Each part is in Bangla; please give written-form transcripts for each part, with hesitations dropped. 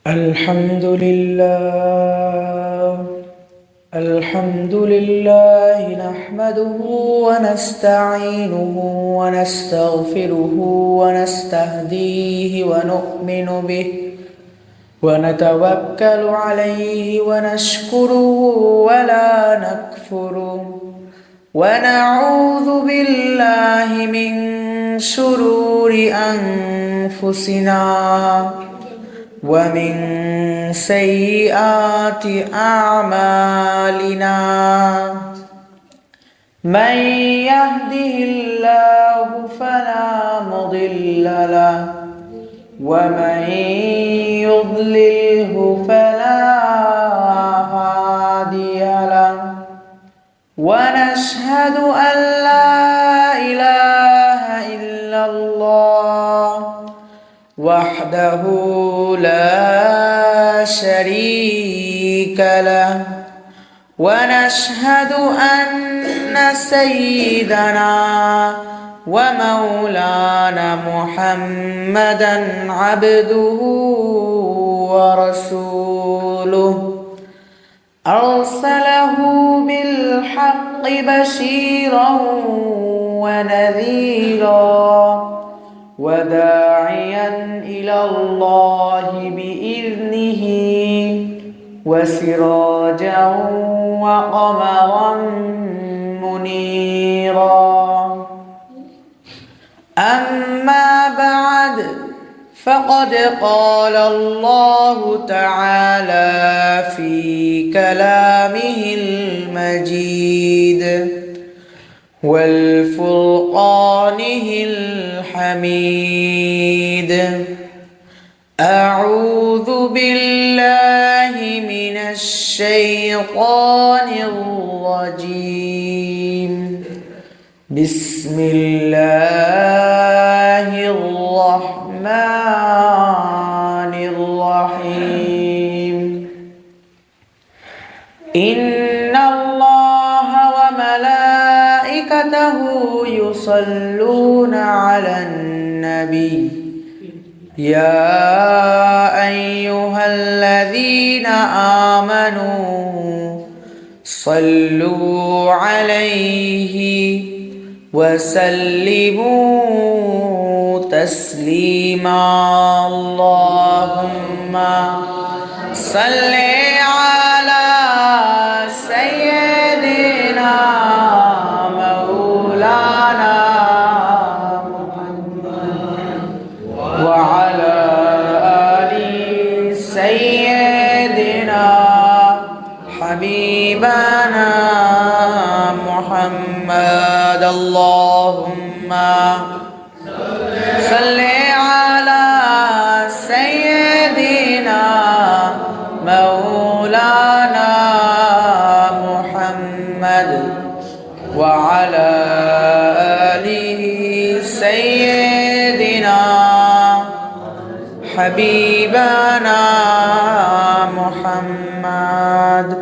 الحمد لله نحمده ونستعينه ونستغفره ونستهديه ونؤمن به ونتوكل عليه ونشكره ولا نكفره ونعوذ بالله من شرور أنفسنا ومن سيئات أعمالنا من يهده الله فلا مضل له ومن يضلله فلا هادي له ونشهد أن لا إله إلا الله وحده لا شريك له ونشهد أن سيدنا ومولانا محمدا عبده ورسوله أرسله بالحق بشيرا ونذيرا وداعيا إلى الله بإذنه وسراجا وقمرا منيرا أما بعد فقد قال الله تعالى في كلامه المجيد والفرقانه الحميد أعوذ بالله من الشيطان الرجيم بسم الله الرحمن الرحيم إن الله وملائكته يصلون على النبي يا أيها الذين آمنوا صلوا عليه وسلموا تسليما اللهم صل على سيدنا مولانا وعلى آل سيدنا حبيبنا محمد اللهم صل على سيدنا مولانا محمد وعلى آله سيدنا حبیبانا محمد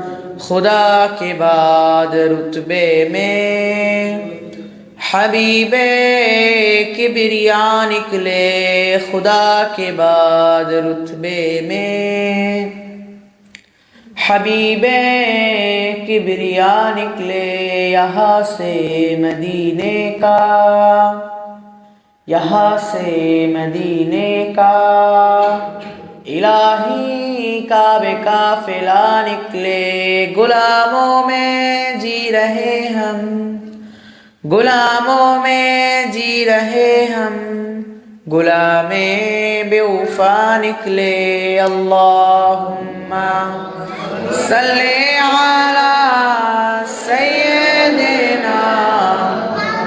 خدا کے بعد رتبے میں حبیب کبریا نکلے خدا کے بعد رتبے میں حبیب کبریا نکلے یہاں سے مدینے کا यहाँ से मदीने का इलाही काबे का फिला निकले गुलामों में जी रहे हम गुलामों में जी रहे हम गुलामे बेवफा निकले अल्लाहुम्मा सल्ले अला सय्यदिना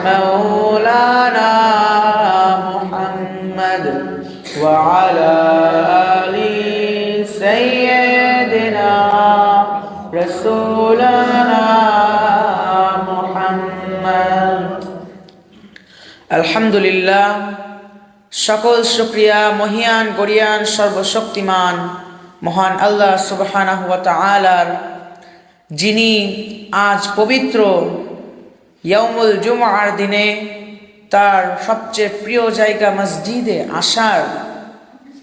मौलाना وعلى آل سيدنا رسولنا محمد الحمد لله সকল শুকরিয়া মহিয়ান গরিয়ান সর্বশক্তিমান মহান আল্লাহ সুবহানাহু ওয়া তাআলার যিনি আজ পবিত্র ইয়াউমুল জুমআর দিনে তার সবচেয়ে প্রিয় জায়গা মসজিদে আসার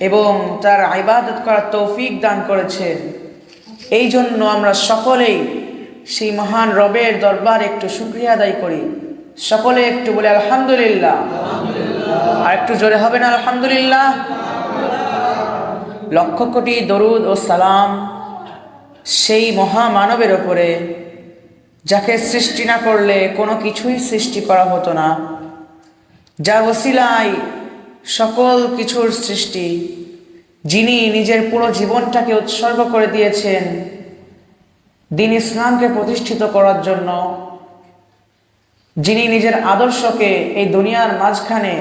এবং তার ইবাদত করার তৌফিক দান করেছেন। এই জন্য আমরা সকলেই সেই মহান রবের দরবারে একটু শুকরিয়া আদায় করি। সকলে একটু বলে আলহামদুলিল্লাহ। আর একটু জোরে হবে না আলহামদুলিল্লাহ? লক্ষ কোটি দরুদ ও সালাম সেই মহামানবের ওপরে, যাকে সৃষ্টি না করলে কোনো কিছুই সৃষ্টি করা হতো না, যার ওসিলায় সকল কিছুর সৃষ্টি, যিনি নিজের পুরো জীবনটাকে উৎসর্গ করে দিয়েছেন দ্বীন ইসলামকে প্রতিষ্ঠিত করার জন্য, যিনি নিজের আদর্শকে এই দুনিয়ার মাঝখানে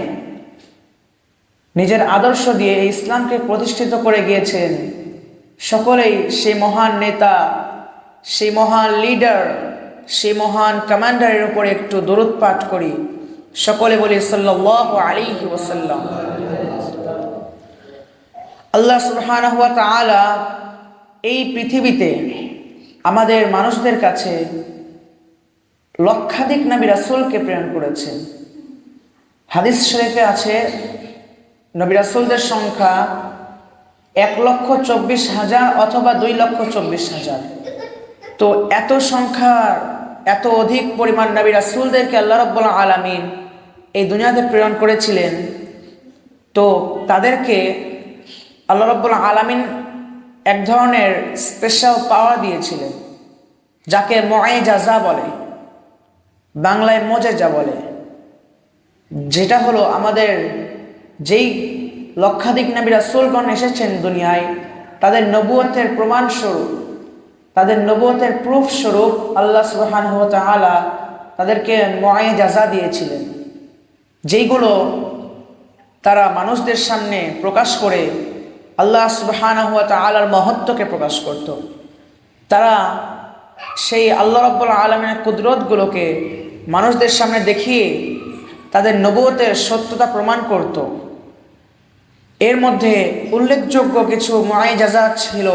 নিজের আদর্শ দিয়ে এই ইসলামকে প্রতিষ্ঠিত করে গিয়েছেন। সকলেই সেই মহান নেতা, সেই মহান লিডার, সেই মহান কমান্ডারের উপরে একটু দরুদ পাঠ করি। সকলে বলি সাল্লাল্লাহু আলাইহি ওয়াসাল্লাম। আল্লাহ সুবহানাহু ওয়া তাআলা এই পৃথিবীতে আমাদের মানুষদের কাছে লক্ষাধিক নবী রাসূলকে প্রেরণ করেছেন। হাদিস শরীফে আছে নবী রাসূলদের সংখ্যা 1,24,000 অথবা 2,24,000। তো এত সংখ্যার এত অধিক পরিমাণ নবী রাসূলদেরকে আল্লাহ রাব্বুল আলামিন এই দুনিয়াতে প্রেরণ করেছিলেন। তো তাদেরকে আল্লাহ রাব্বুল আলামিন এক ধরনের স্পেশাল পাওয়ার দিয়েছিলেন, যাকে মুআজিজা বলে, বাংলায় মুআজিজা বলে। যেটা হলো আমাদের যেই লক্ষাধিক নবী রাসূলগণ এসেছেন দুনিয়ায়, তাদের নবুয়তের প্রমাণ স্বরূপ, তাদের নবুয়তের প্রুফ স্বরূপ আল্লাহ সুবহানাহু ওয়া তাআলা তাদেরকে মুআজিজা দিয়েছিলেন, যেইগুলো তারা মানুষদের সামনে প্রকাশ করে আল্লাহ সুবহানাহু ওয়া তাআলার মহত্বকে প্রকাশ করত। তারা সেই আল্লাহ রাব্বুল আলামিনের কুদরতগুলোকে মানুষদের সামনে দেখিয়ে তাদের নবুয়তের সত্যতা প্রমাণ করত। এর মধ্যে উল্লেখযোগ্য কিছু মুআজিজা ছিল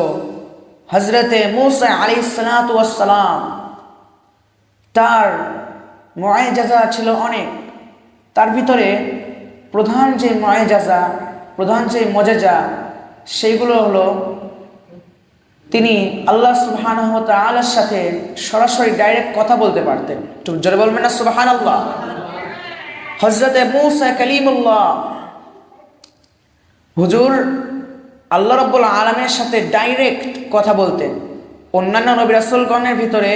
হযরতে মূসা আলাইহিস সালাতু ওয়াস সালাম। তার মুআজিজা ছিল অনেক। তার ভিতরে প্রধান যে মুআজিজা, প্রধান যে মুআজিজা, সেইগুলো হলো তিনি আল্লাহ সুবহানাহু ওয়া তাআলার সাথে সরাসরি ডাইরেক্ট কথা বলতে পারতেন। একটু জোরে বলবেন না সুবহানাল্লাহ। হযরতে মূসা কালিমুল্লাহ, হুজুর আল্লাহ রাব্বুল আলামিনের সাথে ডাইরেক্ট কথা বলতেন। অন্যান্য নবী রাসূলগণের ভিতরে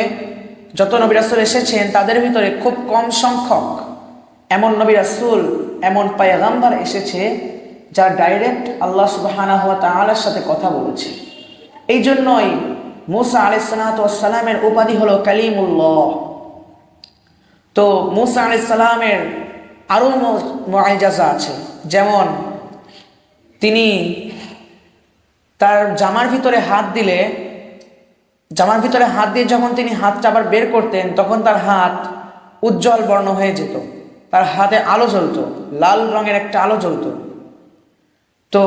যত নবী রাসূল এসেছেন তাদের ভিতরে খুব কম সংখ্যক এমন নবী রাসূল, এমন পয়গম্বর এসেছে যারা ডাইরেক্ট আল্লাহ সুবহানাহু ওয়া তাআলার সাথে কথা বলেছে। এই জন্যই মূসা আলাইহিস সালাতু ওয়াস সালামের উপাধি হলো কালিমুল্লাহ। তো মূসা আলাইহিস সালামের আরও মুআজিজা আছে, যেমন তিনি তার জামার ভিতরে হাত দিলে, জামার ভিতরে হাত দিয়ে যখন তিনি হাতটা আবার বের করতেন, তখন তার হাত উজ্জ্বল বর্ণ হয়ে যেত, তার হাতে আলো জ্বলতো, লাল রঙের একটা আলো জ্বলতো। তো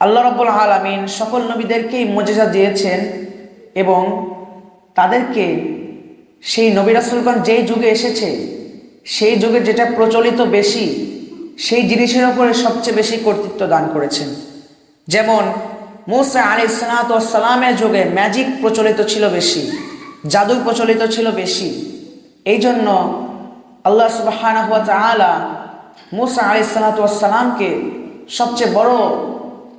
আল্লাহ রাব্বুল আলামিন সকল নবীদেরকেই মুআজিজা দিয়েছেন এবং তাদেরকে সেই নবী রাসূলগণ যেই যুগে এসেছে সেই যুগে যেটা প্রচলিত বেশি, সেই জিনিসের উপরে সবচেয়ে বেশি কর্তৃত্ব দান করেছেন। যেমন মূসা আলাইহিস সালাতু ওয়াস সালামের যুগে ম্যাজিক প্রচলিত ছিল বেশি, জাদু প্রচলিত ছিল বেশি। এই জন্য আল্লাহ সুবহানাহু ওয়া তাআলা মূসা আলাইহিস সালাতু ওয়াস সালামকে সবচেয়ে বড়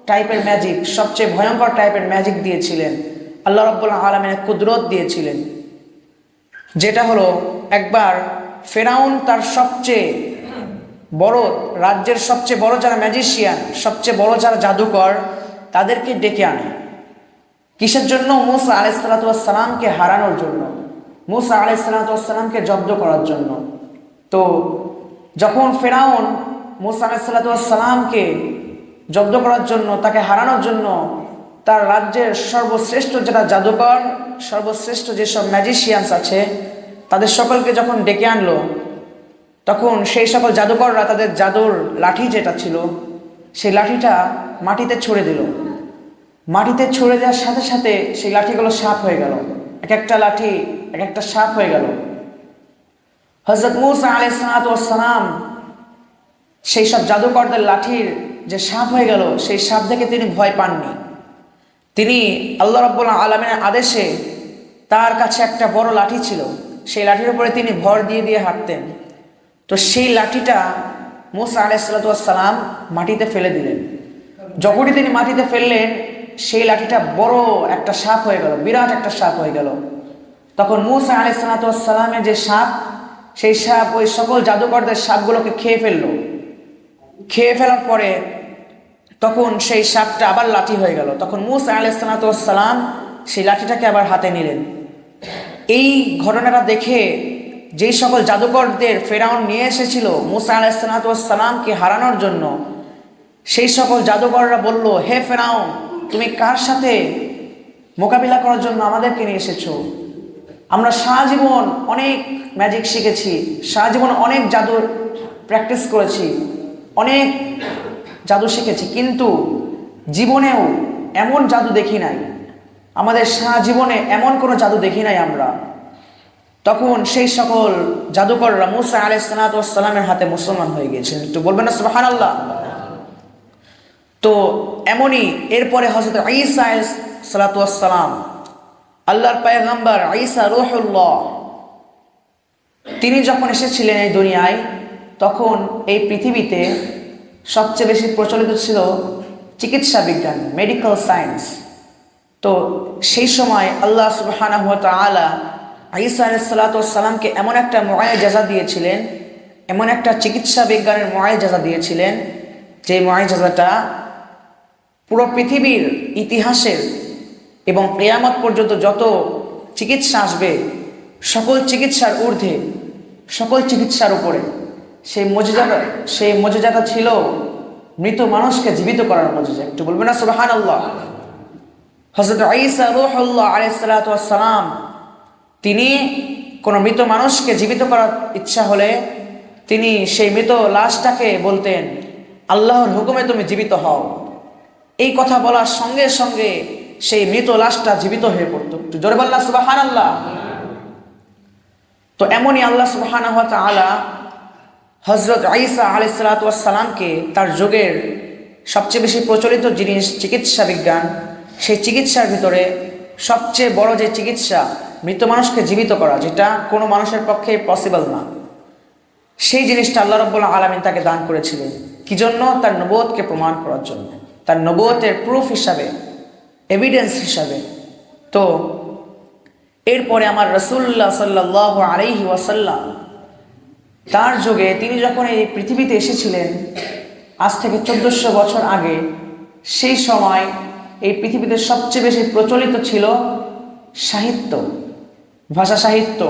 টাইপের ম্যাজিক, সবচেয়ে ভয়ঙ্কর টাইপের ম্যাজিক দিয়েছিলেন, আল্লাহ রাব্বুল আলামিনের কুদরত দিয়েছিলেন। যেটা হলো একবার ফেরাউন তার সবচেয়ে বড় রাজ্যের সবচেয়ে বড় যারা ম্যাজিশিয়ান, সবচেয়ে বড় যারা জাদুকর, তাদেরকে ডেকে আনে। কিসের জন্য? মূসা আলাইহিস সালাতু ওয়াস সালামকে হারানোর জন্য, মূসা আলাইহিস সালাতু ওয়াস সালামকে জব্দ করার জন্য। তো যখন ফেরাউন মূসা আলাইহিস সালাতু ওয়াস সালামকে জব্দ করার জন্য, তাকে হারানোর জন্য তার রাজ্যের সর্বশ্রেষ্ঠ যারা জাদুকর, সর্বশ্রেষ্ঠ যেসব ম্যাজিশিয়ানস আছে, তাদের সকলকে যখন ডেকে আনলো, তখন সেই সকল জাদুকররা তাদের জাদুর লাঠি যেটা ছিল সেই লাঠিটা মাটিতে ছুঁড়ে দিল। মাটিতে ছুঁড়ে দেওয়ার সাথে সাথে সেই লাঠিগুলো সাপ হয়ে গেল, এক একটা লাঠি এক একটা সাপ হয়ে গেল। হযরত মূসা আলাইহিস সালাতু ওয়াস সালাম সেই সব জাদুকরদের লাঠির যে সাপ হয়ে গেল, সেই সাপ দেখে তিনি ভয় পাননি। তিনি আল্লাহ রাব্বুল আলামিনের আদেশে তার কাছে একটা বড় লাঠি ছিল, সেই লাঠির উপরে তিনি ভর দিয়ে দিয়ে হাঁটতেন। তো সেই লাঠিটা মূসা আলাইহিস সালাম মাটিতে ফেলে দিলেন। যখনই তিনি মাটিতে ফেললেন, সেই লাঠিটা বড় একটা সাপ হয়ে গেল, বিরাট একটা সাপ হয়ে গেল। তখন মূসা আলাইহিস সালামের যে সাপ, সেই সাপ ওই সকল জাদুকরদের সাপগুলোকে খেয়ে ফেললো। খেয়ে ফেলার পরে তখন সেই সাপটা আবার লাঠি হয়ে গেল। তখন মূসা আলাইহিস সালাম সেই লাঠিটাকে আবার হাতে নিলেন। এই ঘটনাটা দেখে যেই সকল জাদুকরদের ফেরাউন নিয়ে এসেছিল মূসা আলাইহিস সালামকে হারানোর জন্য, সেই সকল জাদুকররা বলল, হে ফেরাউন, তুমি কার সাথে মোকাবিলা করার জন্য আমাদেরকে নিয়ে এসেছো? আমরা সারা জীবন অনেক ম্যাজিক শিখেছি, সারা জীবন অনেক জাদুর প্র্যাকটিস করেছি, অনেক জাদু শিখেছি, কিন্তু জীবনেও এমন জাদু দেখি নাই, আমাদের সারা জীবনে এমন কোনো জাদু দেখি নাই আমরা। তখন সেই সকল জাদুকররা মূসা আলাইহিস সালামের হাতে মুসলমান হয়ে গিয়েছেন। একটু বলবেন না সুবহানাল্লাহ? তো এমনই এরপরে হযরত ঈসা আলাইহিস সালাম, আল্লাহর পয়গম্বর ঈসা রূহুল্লাহ, তিনি যখন এসেছিলেন এই দুনিয়ায়, তখন এই পৃথিবীতে সবচেয়ে বেশি প্রচলিত ছিল চিকিৎসা বিজ্ঞান, মেডিকেল সায়েন্স। তো সেই সময় আল্লাহ সুবহানাহু ওয়া তাআলা ঈসা আলাইহিস সালামকে এমন একটা মুআজিজা দিয়েছিলেন, এমন একটা চিকিৎসা বিজ্ঞানের মুআজিজা দিয়েছিলেন, যে মুআজিজাটা পুরো পৃথিবীর ইতিহাসের এবং কিয়ামত পর্যন্ত যত চিকিৎসা আসবে, সকল চিকিৎসার ঊর্ধ্বে, সকল চিকিৎসার উপরে সেই মুজিজাটা ছিল মৃত মানুষকে জীবিত করার মুজিজা। একটু বলবেন না সুবহানাল্লাহ? হযরত ঈসা রূহুল্লাহ আলাইহিস সালাম, তিনি কোনো মৃত মানুষকে জীবিত করার ইচ্ছা হলে তিনি সেই মৃত লাশটাকে বলতেন, আল্লাহর হুকুমে তুমি জীবিত হও। এই কথা বলার সঙ্গে সঙ্গে সেই মৃত লাশটা জীবিত হয়ে পড়তো। একটু জোরে বললাম সুবহানাল্লাহ? তো এমনই আল্লাহ সুবহানাহু ওয়া তাআলা হযরত ঈসা আলাইহিস সালামকে তার যুগের সবচেয়ে বেশি প্রচলিত জিনিস চিকিৎসা বিজ্ঞান, সেই চিকিৎসার ভিতরে সবচেয়ে বড় যে চিকিৎসা, মৃত মানুষকে জীবিত করা, যেটা কোনো মানুষের পক্ষে পসিবল না, সেই জিনিসটা আল্লাহ রাব্বুল আলামিন তাকে দান করেছিলেন। কি জন্য? তার নবুয়তকে প্রমাণ করার জন্য, তার নবুয়তের প্রুফ হিসাবে, এভিডেন্স হিসাবে। তো এরপরে আমার রাসূলুল্লাহ সাল্লাল্লাহু আলাইহি ওয়াসাল্লাম, তার যুগে তিনি যখন এই পৃথিবীতে এসেছিলেন, আজ থেকে 1400 বছর আগে, সেই সময় এই পৃথিবীতে সবচেয়ে বেশি প্রচলিত ছিল সাহিত্য, ভাষা সাহিত্য,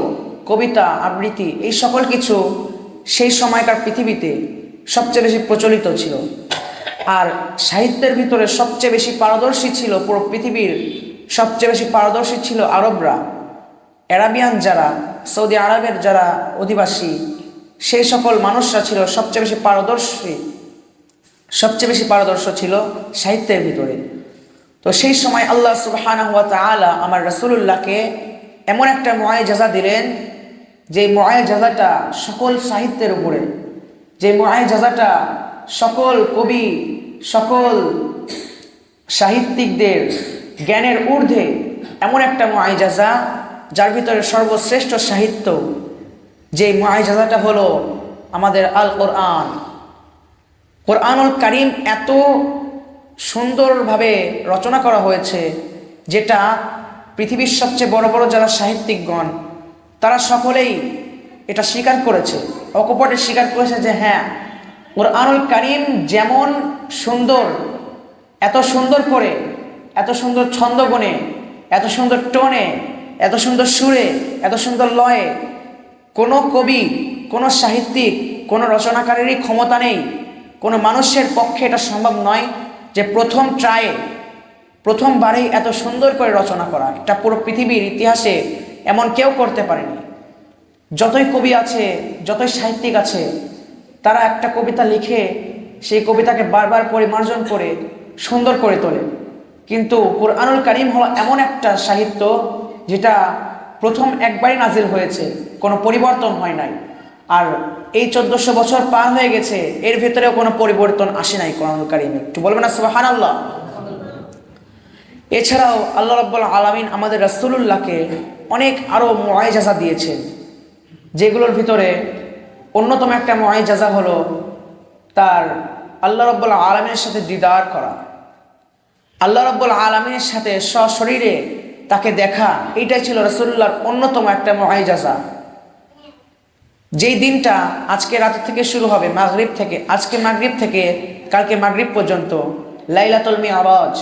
কবিতা, আবৃত্তি, এই সকল কিছু সেই সময়কার পৃথিবীতে সবচেয়ে বেশি প্রচলিত ছিল। আর সাহিত্যের ভিতরে সবচেয়ে বেশি পারদর্শী ছিল, পুরো পৃথিবীর সবচেয়ে বেশি পারদর্শী ছিল আরবরা, অ্যারাবিয়ান যারা, সৌদি আরবের যারা অধিবাসী, সেই সকল মানুষরা ছিল সবচেয়ে বেশি পারদর্শী ছিল সাহিত্যের ভিতরে। তো সেই সময় আল্লাহ সুবহানাহু ওয়া তাআলা আমার রাসূলুল্লাহকে এমন একটা মুআজিজা দিলেন, যে মুআজিজাটা সকল সাহিত্যের উপরে, যে মুআজিজাটা সকল কবি, সকল সাহিত্যিকদের জ্ঞানের ঊর্ধ্বে, এমন একটা মুআজিজা যার ভিতরে সর্বশ্রেষ্ঠ সাহিত্য, যে মুআজিজাটা হলো আমাদের আল কোরআন। কোরআনুল কারীম এত সুন্দরভাবে রচনা করা হয়েছে, যেটা পৃথিবীর সবচেয়ে বড় বড় যারা সাহিত্যিকগণ, তারা সকলেই এটা স্বীকার করেছে, অকপটে স্বীকার করেছে যে হ্যাঁ, কোরআনুল কারীম যেমন সুন্দর, এত সুন্দর করে, এত সুন্দর ছন্দগুণে, এত সুন্দর টোনে, এত সুন্দর সুরে, এত সুন্দর লয়ে, কোনো কবি, কোনো সাহিত্যিক, কোনো রচনাকারীরই ক্ষমতা নেই, কোনো মানুষের পক্ষে এটা সম্ভব নয় যে প্রথমবারেই এত সুন্দর করে রচনা করা। এটা পুরো পৃথিবীর ইতিহাসে এমন কেউ করতে পারেনি। যতই কবি আছে, যতই সাহিত্যিক আছে, তারা একটা কবিতা লিখে সেই কবিতাকে বারবার পরিমার্জন করে সুন্দর করে তোলে, কিন্তু কোরআনুল কারীম হলো এমন একটা সাহিত্য যেটা প্রথম একবারই নাজিল হয়েছে, কোনো পরিবর্তন হয় নাই। আর এই 1400 বছর পার হয়ে গেছে, এর ভেতরেও কোনো পরিবর্তন আসে নাই কোরআনুল কারীমে। একটু বলবেন না সুবহানাল্লাহ। এছাড়াও আল্লাহ রাব্বুল আলামিন আমাদের রাসূলুল্লাহকে অনেক আরও মুআজিজা দিয়েছেন, যেগুলোর ভিতরে অন্যতম একটা মুআজিজা হলো তার আল্লাহ রাব্বুল আলামিনের সাথে দিদার করা, আল্লাহ রাব্বুল আলামিনের সাথে সশরীরে তাকে দেখা। এইটাই ছিল রাসূলুল্লাহর অন্যতম একটা মুআজিজা। যেই দিনটা আজকে রাত থেকে শুরু হবে, মাগরিব থেকে, আজকে মাগরিব থেকে কালকে মাগরিব পর্যন্ত লাইলাতুল মিরাজ,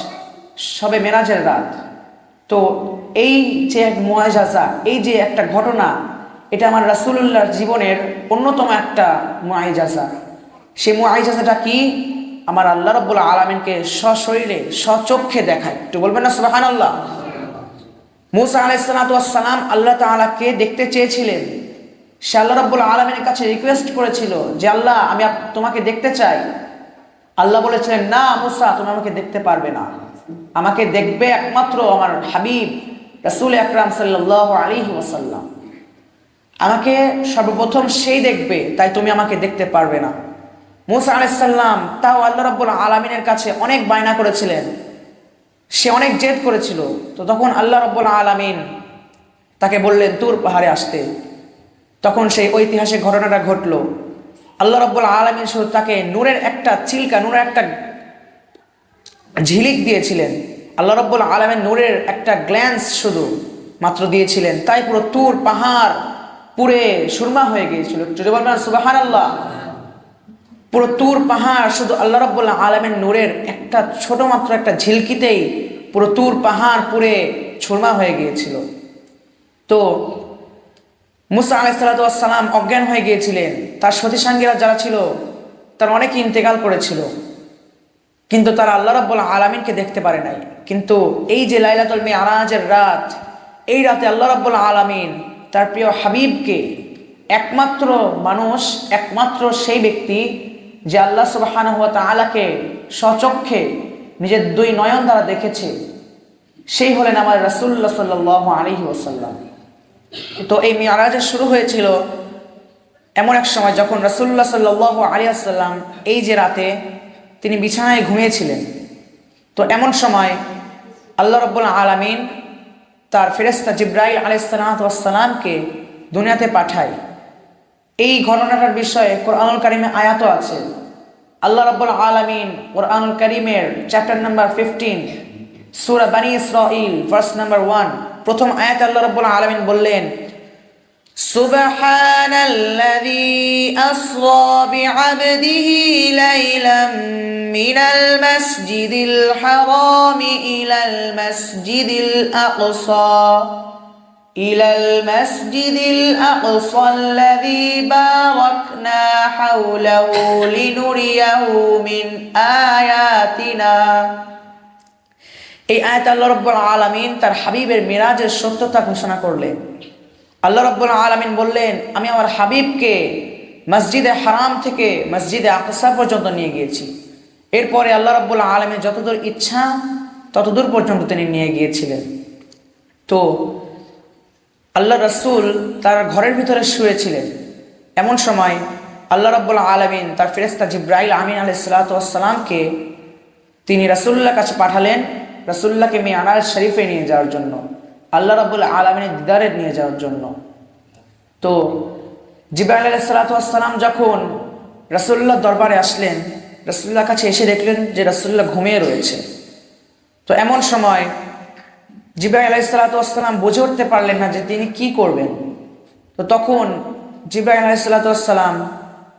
শবে মেরাজের রাত। তো এই যে এক মুআজিজা, এই যে একটা ঘটনা, এটা আমার রাসূলুল্লাহর জীবনের অন্যতম একটা মুআজিজা। সেই মুআজিজাটা কি? আমার আল্লাহ রাব্বুল আলামিনকে সশরীরে সচক্ষে দেখায়। একটু বলবেন না সুবহানাল্লাহ। মূসা আলাইহিস সালাতু ওয়াস সালাম আল্লাহ তাআলাকে দেখতে চেয়েছিলেন। সে আল্লাহ রাব্বুল আলামিনের কাছে রিকোয়েস্ট করেছিল যে আল্লাহ, আমি তোমাকে দেখতে চাই। আল্লাহ বলেছিলেন, না মূসা, তুমি আমাকে দেখতে পারবে না, আমাকে দেখবে একমাত্র আমার হাবিব রাসূল আকরাম সাল্লাল্লাহু আলাইহি ওয়াসাল্লাম। আমাকে সর্বপ্রথম সেই দেখবে, তাই তুমি আমাকে দেখতে পারবে না। মূসা আলাইহিস সালাম তাও আল্লাহ রাব্বুল আলামিনের কাছে অনেক বায়না করেছিলেন, সে অনেক জেদ করেছিল। তো তখন আল্লাহ রাব্বুল আলামিন তাকে বললেন তুর পাহাড়ে আসতে। তখন সেই ঐতিহাসিক ঘটনাটা ঘটলো। আল্লাহ রাব্বুল আলামিন শুধু তাকে নূরের একটা চিলকা, নূরের একটা ঝিলিক দিয়েছিলেন। আল্লাহ রাব্বুল আলামিন নূরের একটা গ্ল্যান্স শুধু মাত্র দিয়েছিলেন, তাই পুরো তুর পাহাড় পুরে সুরমা হয়ে গিয়েছিল। যদি বলবেন সুবহানাল্লাহ। পুরো তুর পাহাড় শুধু আল্লাহ রাব্বুল আলামিন নূরের একটা ছোট মাত্র একটা ঝিলকিতেই পুরো তুর পাহাড় পুরে সুরমা হয়ে গিয়েছিল। তো মূসা আলাইহিস সালাতু ওয়াস সালাম অজ্ঞান হয়ে গিয়েছিলেন। তার সতী সাঙ্গীরা যারা ছিল তার অনেকে ইন্তেকাল করেছিল, কিন্তু তারা আল্লাহ রাব্বুল আলামিনকে দেখতে পারে নাই। কিন্তু এই যে লাইলাতুল মিরাজের রাত, এই রাতে আল্লাহ রাব্বুল আলামিন তার প্রিয় হাবিবকে, একমাত্র মানুষ, একমাত্র সেই ব্যক্তি যে আল্লাহ সুবহানাহু ওয়া তাআলাকে স্বচক্ষে নিজের দুই নয়ন দ্বারা দেখেছে, সেই হলেন আমার রাসূলুল্লাহ সাল্লাল্লাহু আলাইহি ওয়াসাল্লাম। তো এই মিরাজ শুরু হয়েছিল এমন এক সময় যখন রাসূলুল্লাহ সাল্লাল্লাহু আলাইহি ওয়াসাল্লাম এই যে রাতে তিনি বিছানায় ঘুমিয়েছিলেন। তো এমন সময় আল্লাহ রাব্বুল আলামিন তার ফেরেশতা জিবরাইল আলাইহিস সালাতু ওয়াস সালামকে দুনিয়াতে পাঠায়। এই ঘটনাটার বিষয়ে কোরআনুল কারীমে আয়াতও আছে। আল্লাহ রাব্বুল আলামিন কোরআনুল কারীমের চ্যাপ্টার নাম্বার 15 সূরা বনী ইসরাঈল ভার্স নাম্বার 1 প্রথম আয়াতে আল্লাহ রাব্বুল আলামিন বললেন, সুবহানাল্লাযী আসরা বিআবদিহি লাইলাম মিনাল মাসজিদিল হারামি ইলাল মাসজিদিল আকসা الذي باركنا حوله لنريه من آياتنا। এই আয়াতে আল্লাহ রাব্বুল আলামিন তার হাবিবের মিরাজের সত্যতা ঘোষণা করলেন। আল্লাহ রাব্বুল আলামিন বললেন, আমি আমার হাবিবকে মসজিদে হারাম থেকে মসজিদে আকসা পর্যন্ত নিয়ে গিয়েছি। এরপরে আল্লাহ রাব্বুল আলামিন যতদূর ইচ্ছা ততদূর পর্যন্ত তিনি নিয়ে গিয়েছিলেন। তো আল্লাহ রাসূল তার ঘরের ভিতরে শুয়েছিলেন। এমন সময় আল্লাহ রাব্বুল আলামিন তার ফেরেশতা জিবরাইল আমিন আলাইহিস সালাতু ওয়াস সালামকে তিনি রাসূলুল্লাহর কাছে পাঠালেন, রাসূলুল্লাহকে মিরাজ শরীফে নিয়ে যাওয়ার জন্য, আল্লাহ রাব্বুল আলামিনের দিদারে নিয়ে যাওয়ার জন্য। তো জিবরাইল আলাইহিস সালাতু ওয়াস সালাম যখন রাসূলুল্লাহর দরবারে আসলেন, রাসূলুল্লাহর কাছে এসে দেখলেন যে রাসূলুল্লাহ ঘুমিয়ে রয়েছে। তো এমন সময় জিবরাইল আলাইহিস সালাতু ওয়াস সালাম বুঝে উঠতে পারলেন না যে তিনি কি করবেন। তো তখন জিবরাইল আলাইহিস সালাতু ওয়াস সালাম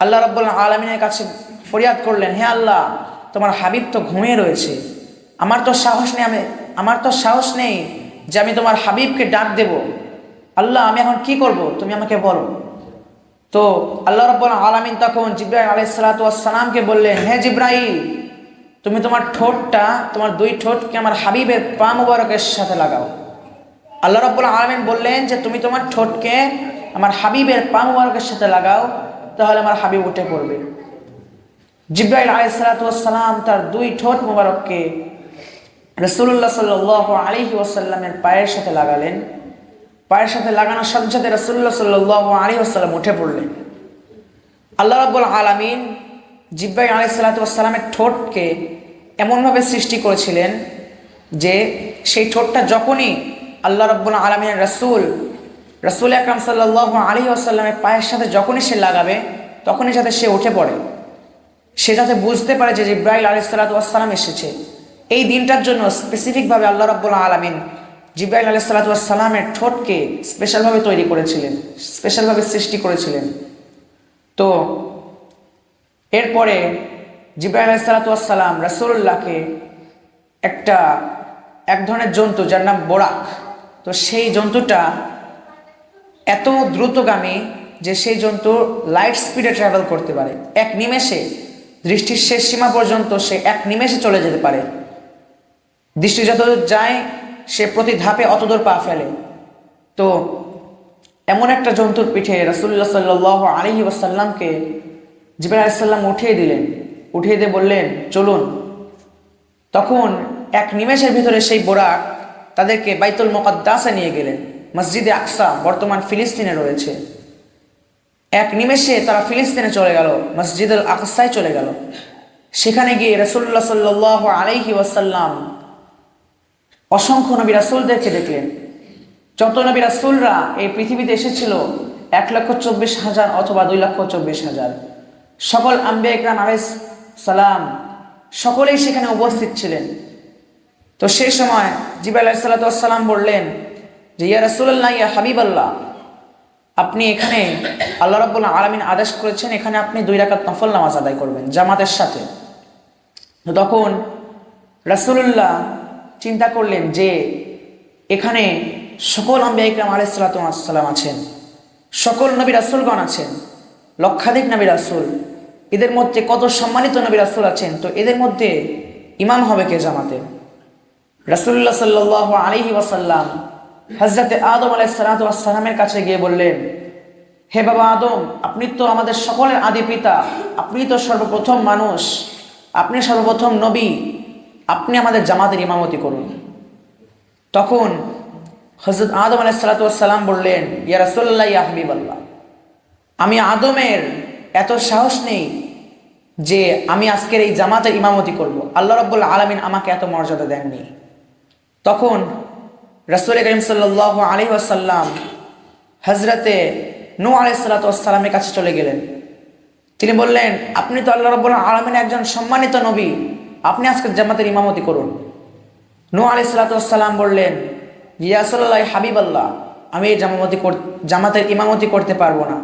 আল্লাহ রাব্বুল আলামিনের কাছে ফরিয়াদ করলেন, হে আল্লাহ, তোমার হাবিব তো ঘুমিয়ে রয়েছে, আমার তো সাহস নেই যে আমি তোমার হাবিবকে ডাক দেব। আল্লাহ, আমি এখন কি করব, তুমি আমাকে বলো। তো আল্লাহ রাব্বুল আলামিন তখন জিবরাইল আলাইহিস সালাতু ওয়াস সালামকে বললেন, হে জিবরাইল, তুমি তোমার ঠোঁটটা, তোমার দুই ঠোঁটকে আমার হাবিবের পা মুবারকের সাথে লাগাও। আল্লাহ রাব্বুল আলামিন বললেন যে তুমি তোমার ঠোঁটকে আমার হাবিবের পা মুবারকের সাথে লাগাও, তাহলে আমার হাবিব উঠে পড়বে। জিবরাইল আলাইহিস সালাতু ওয়াস সালাম তার দুই ঠোঁট মুবারককে রাসূলুল্লাহ সাল্লাল্লাহু আলাইহি ওয়াসাল্লামের পায়ের সাথে লাগালেন। পায়ের সাথে লাগানোর সাথে সাথে রাসূলুল্লাহ সাল্লাল্লাহু আলাইহি ওয়াসাল্লাম উঠে পড়লেন। আল্লাহ রাব্বুল আলামিন জিব্রাইল আলাইহিস সালাতু ওয়াস সালামের ঠোঁটকে এমনভাবে সৃষ্টি করেছিলেন যে সেই ঠোঁটটা যখনই আল্লাহ রাব্বুল আলামিনের রাসূল আকরাম সাল্লাল্লাহু আলাইহি ওয়াসাল্লামের পায়ের সাথে যখনই সে লাগাবে তখনই যাতে সে উঠে পড়ে, সে যাতে বুঝতে পারে যে জিব্রাইল আলাইহিস সালাতু ওয়াস সালাম এসেছে। এই দিনটার জন্য স্পেসিফিকভাবে আল্লাহ রাব্বুল আলামিন জিব্রাইল আলাইহিস সালাতু ওয়াস সালামের ঠোঁটকে স্পেশালভাবে তৈরি করেছিলেন, স্পেশালভাবে সৃষ্টি করেছিলেন। তো এরপরে জিব্রাইল আলাইহিস সালাতু ওয়াস সালাম রাসূলুল্লাহকে এক ধরনের জন্তু যার নাম বোরাক, তো সেই জন্তুটা এত দ্রুতগামী যে সেই জন্তু লাইট স্পিডে ট্রাভেল করতে পারে। এক নিমেষে, দৃষ্টির শেষ সীমা পর্যন্ত সে এক নিমেষে চলে যেতে পারে। দৃষ্টি যতদূর যায় সে প্রতি ধাপে অতদূর পা ফেলে। তো এমন একটা জন্তুর পিঠে রাসূলুল্লাহ সাল্লাল্লাহু আলাইহি ওয়াসাল্লামকে জিবরাইল আলাইহিস সালাম উঠিয়ে দিলেন, উঠিয়ে দিয়ে বললেন চলুন। তখন এক নিমেষের ভিতরে সেই বোরাক তাদেরকে বাইতুল মুকাদ্দাসে নিয়ে গেলেন। মসজিদে আকসা বর্তমান ফিলিস্তিনে রয়েছে। এক নিমেষে তারা ফিলিস্তিনে চলে গেল, মসজিদুল আকসায় চলে গেল। সেখানে গিয়ে রাসূলুল্লাহ সাল্লাল্লাহু আলাইহি ওয়াসাল্লাম অসংখ্য নবী রাসূলদেরকে দেখলেন। যত নবী রাসূলরা এই পৃথিবীতে এসেছিল 1,24,000 অথবা 2,24,000, সকল আম্বিয়া ইকরাম আলাইহিস সালাম সকলেই সেখানে উপস্থিত ছিলেন। তো সেই সময় জিবরাইল আলাইহিস সালাতু ওয়াস সালাম বললেন যে ইয়া রাসূলুল্লাহ, ইয়া হাবিবাল্লাহ, আপনি এখানে আল্লাহ রাব্বুল আলামিন আদেশ করেছেন এখানে আপনি 2 রাকাত নফল নামাজ আদায় করবেন জামাতের সাথে। তখন রাসূলুল্লাহ চিন্তা করলেন যে এখানে সকল আম্বিয়া ইকরাম আলাইহিস সালাতু ওয়াস সালাম আছেন, সকল নবী রাসূলগণ আছেন, লক্ষাধিক নবী রাসূল, এদের মধ্যে কত সম্মানিত নবী রাসূল আছেন। তো এদের মধ্যে ইমাম হবে কে জামাতে? রাসূলুল্লাহ সাল্লাল্লাহু আলাইহি ওয়াসাল্লাম হযরতে আদম আলাইহিস সালাতু ওয়াস সালামের কাছে গিয়ে বললেন, হে বাবা আদম, আপনি তো আমাদের সকলের আদি পিতা, আপনি তো সর্বপ্রথম মানুষ, আপনি সর্বপ্রথম নবী, আপনি আমাদের জামাতের ইমামতি করুন। তখন হযরত আদম আলাইহিস সালাতু ওয়াস সালাম বললেন, ইয়া রাসূলুল্লাহ, ইয়া হাবিবাল্লাহ, আমি আদমের এত সাহস নেই যে আমি আজকের এই জামাতের ইমামতি করব, আল্লাহ রাব্বুল আলামিন আমাকে এত মর্যাদা দেননি। তখন রাসূল করিম সাল্লাল্লাহু আলাইহি ওয়াসাল্লাম হযরতে নূহ আলাইহিস সালাতু ওয়াস সালামের কাছে চলে গেলেন। তিনি বললেন, আপনি তো আল্লাহ রাব্বুল আলামিনের একজন সম্মানিত নবী, আপনি আজকে জামাতের ইমামতি করুন। নূহ আলাইহিস সালাতু ওয়াস সালাম বললেন, ইয়া রাসূলুল্লাহ, হাবিবাল্লাহ, আমি এই জামাতের ইমামতি করতে পারবো না,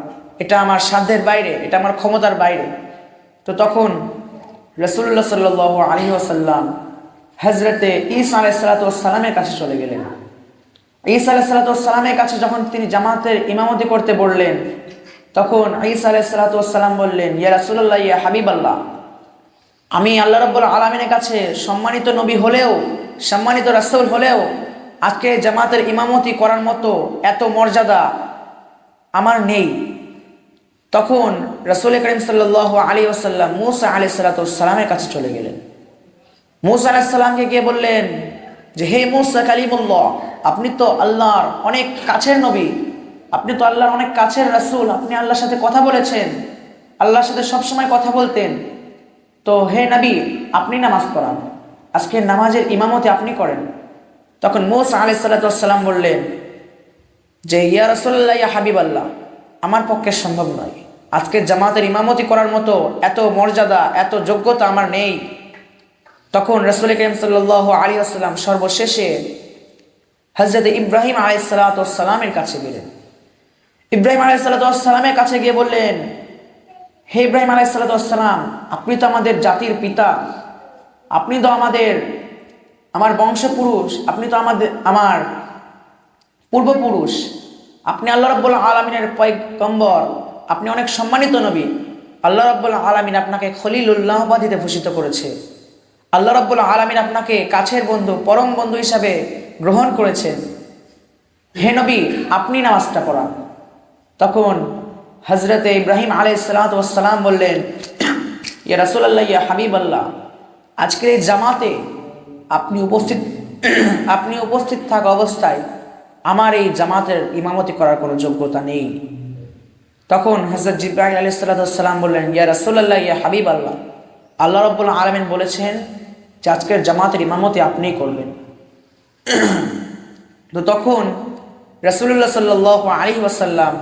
এটা আমার সাধ্যের বাইরে, এটা আমার ক্ষমতার বাইরে। তো তখন রাসূলুল্লাহ সাল্লাল্লাহু আলাইহি ওয়াসাল্লাম হযরতে ঈসা আলাইহিস সালাতু ওয়াস সালামের কাছে চলে গেলেন। ঈসা আলাইহিস সালাতু ওয়াস সালামের কাছে যখন তিনি জামাতের ইমামতি করতে বললেন, তখন ঈসা আলাইহিস সালাতু ওয়াস সালাম বললেন, ইয়া রাসূলুল্লাহ, ইয়া হাবিবাল্লাহ, আমি আল্লাহ রাব্বুল আলামিনের কাছে সম্মানিত নবী হলেও, সম্মানিত রাসূল হলেও আজকে জামাতের ইমামতি করার মতো এত মর্যাদা আমার নেই। তখন রাসূল করিম সাল্লাল্লাহু আলাইহি ওয়াসাল্লাম মূসা আলাইহিস সালাতু ওয়াস সালামের কাছে চলে গেলেন। মূসা আলাইহিস সালামকে গিয়ে বললেন যে হে মূসা কালিমুল্লাহ, আপনি তো আল্লাহর অনেক কাছের নবী, আপনি তো আল্লাহর অনেক কাছের রাসূল, আপনি আল্লাহর সাথে কথা বলেছেন, আল্লাহর সাথে সবসময় কথা বলতেন। তো হে নবী, আপনি নামাজ পড়ান, আজকে নামাজের ইমামতি আপনি করেন। তখন মূসা আলাইহিস সালাতু ওয়াস সালাম বললেন যে ইয়া রাসূলুল্লাহ, ইয়া হাবিবাল্লাহ, আমার পক্ষে সম্ভব নয়, আজকে জামাতের ইমামতি করার মতো এত মর্যাদা, এত যোগ্যতা আমার নেই। তখন রাসূল করিম সাল্লাল্লাহু আলাইহি ওয়াসাল্লাম সর্বশেষে হযরত ইব্রাহিম আলাইহিস সালাতু ওয়াস সালামের কাছে গেলেন। ইব্রাহিম আলাইহিস সালাতু ওয়াস সালামের কাছে গিয়ে বললেন, হে ইব্রাহিম আলাইহিস সালাতু ওয়াস সালাম, আপনি তো আমাদের জাতির পিতা, আপনি তো আমার বংশপুরুষ, আপনি তো আমার পূর্বপুরুষ, আপনি আল্লাহ রাব্বুল আলামিনের পয়গম্বর, আপনি অনেক সম্মানিত নবী। আল্লাহ রাব্বুল আলামিন আপনাকে খলিলুল্লাহ উপাধিতে ভূষিত করেছে। আল্লাহ রাব্বুল আলামিন আপনাকে কাছের বন্ধু, পরম বন্ধু হিসাবে গ্রহণ করেছেন। হে নবী, আপনি নামাজটা পড়ান। তখন হযরতে ইব্রাহিম আলাইহিস সালাতু ওয়াস সালাম বললেন, ইয়া রাসূলুল্লাহ, ইয়া হাবিবাল্লাহ, আজকের এই জামাতে আপনি উপস্থিত থাকা অবস্থায় আমার এই জামাতের ইমামতি করার কোনো যোগ্যতা নেই। তখন হযরত জিবরাইল আলাইহিস সালাম বললেন, ইয়া রাসূলুল্লাহ, ইয়া হাবিব আল্লাহ, আল্লাহ রাব্বুল আলামিন বলেছেন যে আজকের জামাতের ইমামতি আপনিই করবেন। তো তখন রাসূলুল্লাহ সাল্লাল্লাহু আলাইহি ওয়াসাল্লাম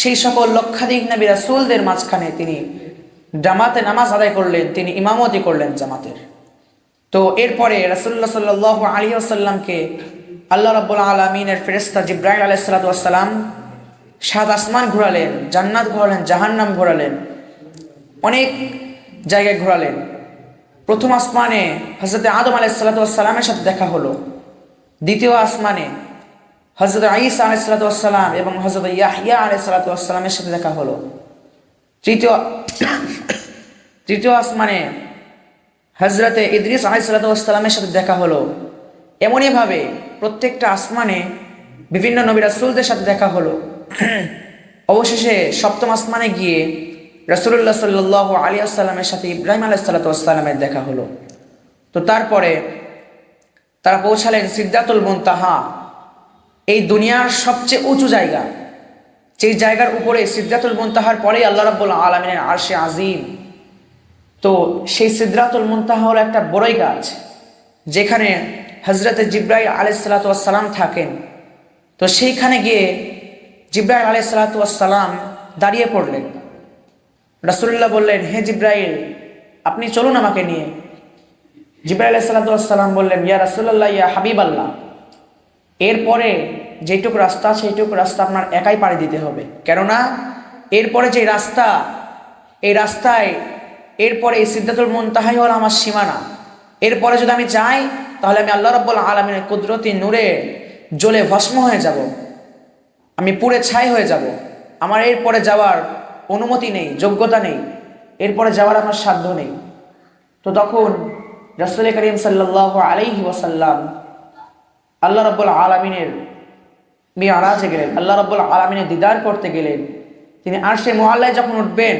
সেই সকল লক্ষাধিক নবী রাসূলদের মাঝখানে তিনি জামাতে নামাজ আদায় করলেন, তিনি ইমামতি করলেন জামাতের। তো এরপরে রাসূলুল্লাহ সাল্লাল্লাহু আলাইহি ওয়াসাল্লামকে আল্লাহ রাব্বুল আলামিনের ফেরেশতা জিবরাইল আলাইহিস সালাম সাত আসমান ঘোরালেন, জান্নাত ঘোরালেন, জাহান্নাম ঘোরালেন, অনেক জায়গায় ঘোরালেন। প্রথম আসমানে হযরত আদম আলাইহিস সালামের সাথে দেখা হলো। দ্বিতীয় আসমানে হযরত ঈসা আলাইহিস সালাম এবং হযরত ইয়াহইয়া আলাইহিস সালামের সাথে দেখা হলো। তৃতীয় আসমানে হযরত ইদ্রিস আলাইহিস সালামের সাথে দেখা হলো। এমনইভাবে প্রত্যেকটা আসমানে বিভিন্ন নবী রাসূলদের সাথে দেখা হলো। অবশেষে সপ্তম আসমানে গিয়ে রাসূলুল্লাহ সাল্লাল্লাহু আলাইহি ওয়াসাল্লামের সাথে ইব্রাহিম আলাইহিস সালামের দেখা হলো। তো তারপরে তারা পৌঁছালেন সিদরাতুল মুনতাহা, এই দুনিয়ার সবচেয়ে উঁচু জায়গা, যেই জায়গার উপরে সিদরাতুল মুনতাহার পরেই আল্লাহ রাব্বুল আলামিনের আরশে আজিম। তো সেই সিদরাতুল মুনতাহা হলো একটা বড়ই গাছ, যেখানে হযরত জিবরাইল আলাইহিস সালাম থাকেন। তো সেইখানে গিয়ে জিবরাইল আলাইহিস সালাম দাঁড়িয়ে পড়লেন। রাসূলুল্লাহ বললেন, হে জিবরাইল, আপনি চলুন আমাকে নিয়ে। জিবরাইল আলাইহিস সালাম বললেন, ইয়া রাসূলুল্লাহ, ইয়া হাবিব আল্লাহ, এরপরে যেটুকু রাস্তা সেইটুকু রাস্তা আপনার একাই পাড়ি দিতে হবে, কেননা এরপরে যে রাস্তা, এই রাস্তায় এরপরে এই সিদরাতুল মুনতাহাই হলো আমার সীমানা। এরপরে যদি আমি যাই তাহলে আমি আল্লাহ রাব্বুল আলামিনের কুদরতি নূরে জ্বলে ভস্ম হয়ে যাব, আমি পুড়ে ছাই হয়ে যাব। আমার এরপরে যাওয়ার অনুমতি নেই, যোগ্যতা নেই, এরপরে যাওয়ার আমার সাধ্য নেই। তো তখন রাসূল করিম সাল্লাল্লাহু আলাইহি ওয়াসাল্লাম আল্লাহ রাব্বুল আলামিনের মিরাজে গেলেন, আল্লাহ রাব্বুল আলামিনের দিদার করতে গেলেন। তিনি আরশে মুআল্লায় যখন উঠবেন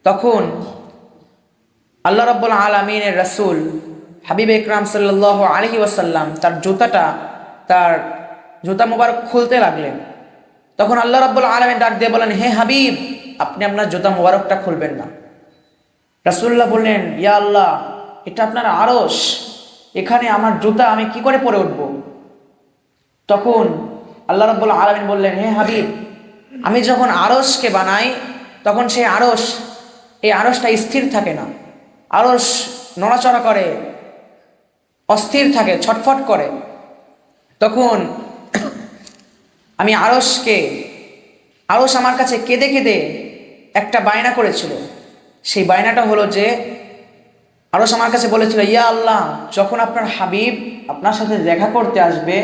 তখন আল্লাহ রাব্বুল আলামিনের রাসূল হাবিব আকরাম সাল্লাল্লাহু আলাইহি ওয়াসাল্লাম তার জুতা মুবারক খুলতে লাগলেন। তখন আল্লাহ রাব্বুল আলামিন ডাক দিয়ে বলেন, হে হাবিব, আপনি আপনার জুতা মুবারকটা খুলবেন না। রাসূলুল্লাহ বললেন, ইয়া আল্লাহ, এটা আপনার আরশ, এখানে আমার জুতা আমি কি করে পরে উঠব? তখন আল্লাহ রাব্বুল আলামিন বললেন, হে হাবিব, আমি যখন আরশকে বানাই তখন সেই এই আরশটা স্থির থাকে না, আরশ নড়াচড়া করে, অস্থির থাকে, ছটফট করে। তখন আমি আরশ আমার কাছে কেঁদে কেঁদে একটা বায়না করেছিল। সেই বায়নাটা হলো যে আরশ আমার কাছে বলেছিল, ইয়া আল্লাহ, যখন আপনার হাবিব আপনার সাথে দেখা করতে আসবে,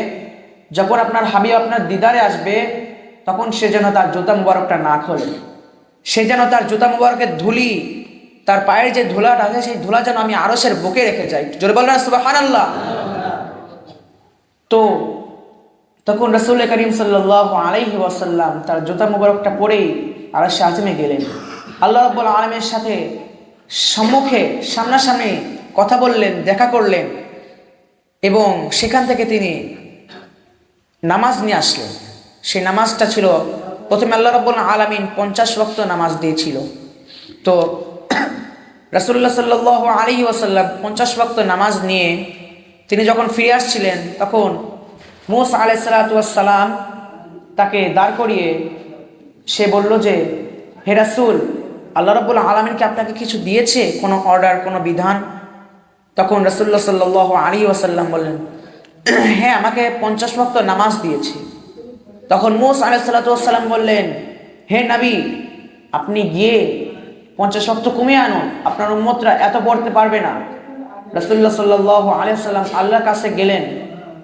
যখন আপনার হাবিব আপনার দিদারে আসবে, তখন সে যেন তার জুতা মুবারকটা না খোলে, সে যেন তার জুতা মুবারকের ধুলি, তার পায়ের যে ধুলাটা আছে সেই ধুলা যেন আমি আরশের বুকে রেখে যাই। জোরে বলেন না সুবহানাল্লাহ। তো তখন রাসূল করিম সাল্লাল্লাহু আলাইহি ওয়াসাল্লাম তার জুতা মুবারকটা পরেই আরশে আজিমে গেলেন। আল্লাহ রাব্বুল আলামিনের সাথে সামনাসামনি কথা বললেন, দেখা করলেন, এবং সেখান থেকে তিনি নামাজ নিয়ে আসলেন। সেই নামাজটা ছিল, প্রথমে আল্লাহ রাব্বুল আলামিন 50 ওয়াক্ত নামাজ দিয়েছিল। তো রাসূলুল্লাহ সাল্লাল্লাহু আলাইহি ওয়াসাল্লাম 50 ওয়াক্ত নামাজ নিয়ে তিনি যখন ফিরে আসছিলেন, তখন মূসা আলাইহিস সালাম তাকে দাঁড় করিয়ে সে বলল যে, হে রাসূল, আল্লাহ রাব্বুল আলামিন কি আপনাকে কিছু দিয়েছে, কোনো অর্ডার, কোনো বিধান? তখন রাসূলুল্লাহ সাল্লাল্লাহু আলাইহি ওয়াসাল্লাম বললেন, হ্যাঁ, আমাকে 50 ওয়াক্ত নামাজ দিয়েছে। তখন মূসা আলাইহিস সালাম বললেন, হে নবী, আপনি গিয়ে 50 ওয়াক্ত কমিয়ে আনুন, আপনার উম্মতরা এত পড়তে পারবে না। রাসূলুল্লাহ সাল্লাল্লাহু আলাইহি ওয়াসাল্লাম আল্লাহর কাছে গেলেন,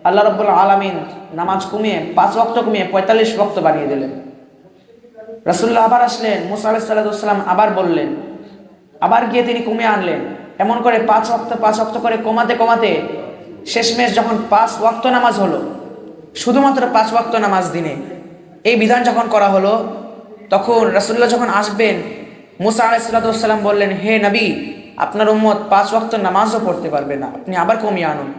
আল্লাহ রাব্বুল আলামিন নামাজ কমিয়ে 5 ওয়াক্ত কমিয়ে 45 ওয়াক্ত বানিয়ে দিলেন। রাসূলুল্লাহ আবার আসলেন, মূসা আলাইহিস সালাম আবার বললেন, আবার গিয়ে তিনি কমিয়ে আনলেন। এমন করে 5 ওয়াক্ত করে কমাতে শেষমেশ যখন 5 ওয়াক্ত নামাজ হলো, শুধুমাত্র 5 ওয়াক্ত নামাজ দিনে, এই বিধান যখন করা হলো, তখন রাসূলুল্লাহ যখন আসবেন, মূসা আলাইহিস সালাম বললেন, হে নবী, আপনার উম্মত 5 ওয়াক্ত নামাজও পড়তে পারবে না, আপনি আবার কমিয়ে আনুন।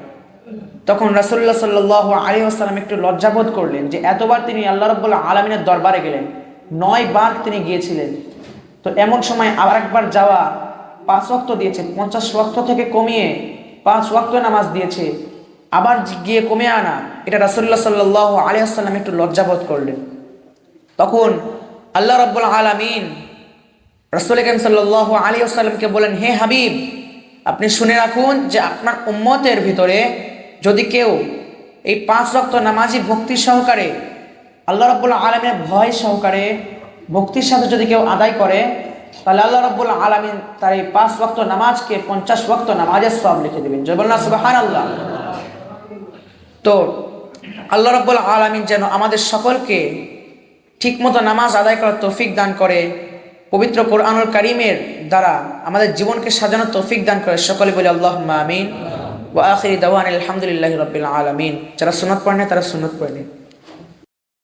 তখন রাসূলুল্লাহ সাল্লাল্লাহু আলাইহি ওয়াসাল্লাম একটু লজ্জাবোধ করলেন যে এতবার তিনি আল্লাহ রাব্বুল আলামিনের দরবারে গেলেন, 9 বার তিনি গিয়েছিলেন। তো এমন সময় আবার একবার যাওয়া, 5 ওয়াক্ত দিয়েছে, 50 ওয়াক্ত থেকে কমিয়ে 5 ওয়াক্ত নামাজ দিয়েছে, আবার গিয়ে কমে আনা, এটা রাসূলুল্লাহ সাল্লাল্লাহু আলাইহি ওয়াসাল্লাম একটু লজ্জাবোধ করলেন। তখন আল্লাহ রাব্বুল আলামিন রাসূল করিম সাল্লাল্লাহু আলাইহি ওয়াসাল্লামকে বলেন, হে হাবিব, আপনি শুনে রাখুন যে আপনার উম্মতের ভিতরে যদি কেউ এই 5 ওয়াক্ত নামাজি ভক্তি সহকারে, আল্লাহ রাব্বুল আলামিনের ভয় সহকারে ভক্তির সাথে যদি কেউ আদায় করে, তাহলে আল্লাহ রাব্বুল আলামিন তার এই 5 ওয়াক্ত নামাজকে 50 ওয়াক্ত নামাজের সওয়াব লিখে দিবেন। জয় বলুন সুবহানাল্লাহ। তো আল্লাহ রাব্বুল আলামিন যেন আমাদের সকলকে ঠিকমতো নামাজ আদায় করার তৌফিক দান করে, পবিত্র কোরআনুল কারীমের দ্বারা আমাদের জীবনকে সাজানোর তৌফিক দান করে। সকলে বলি আল্লাহুম্মা আমিন। ওয়া আখিরি দাওয়ানা আলহামদুলিল্লাহি রাব্বিল আলামিন। যারা সুন্নাত পড়েন তারা সুন্নাত পড়েন।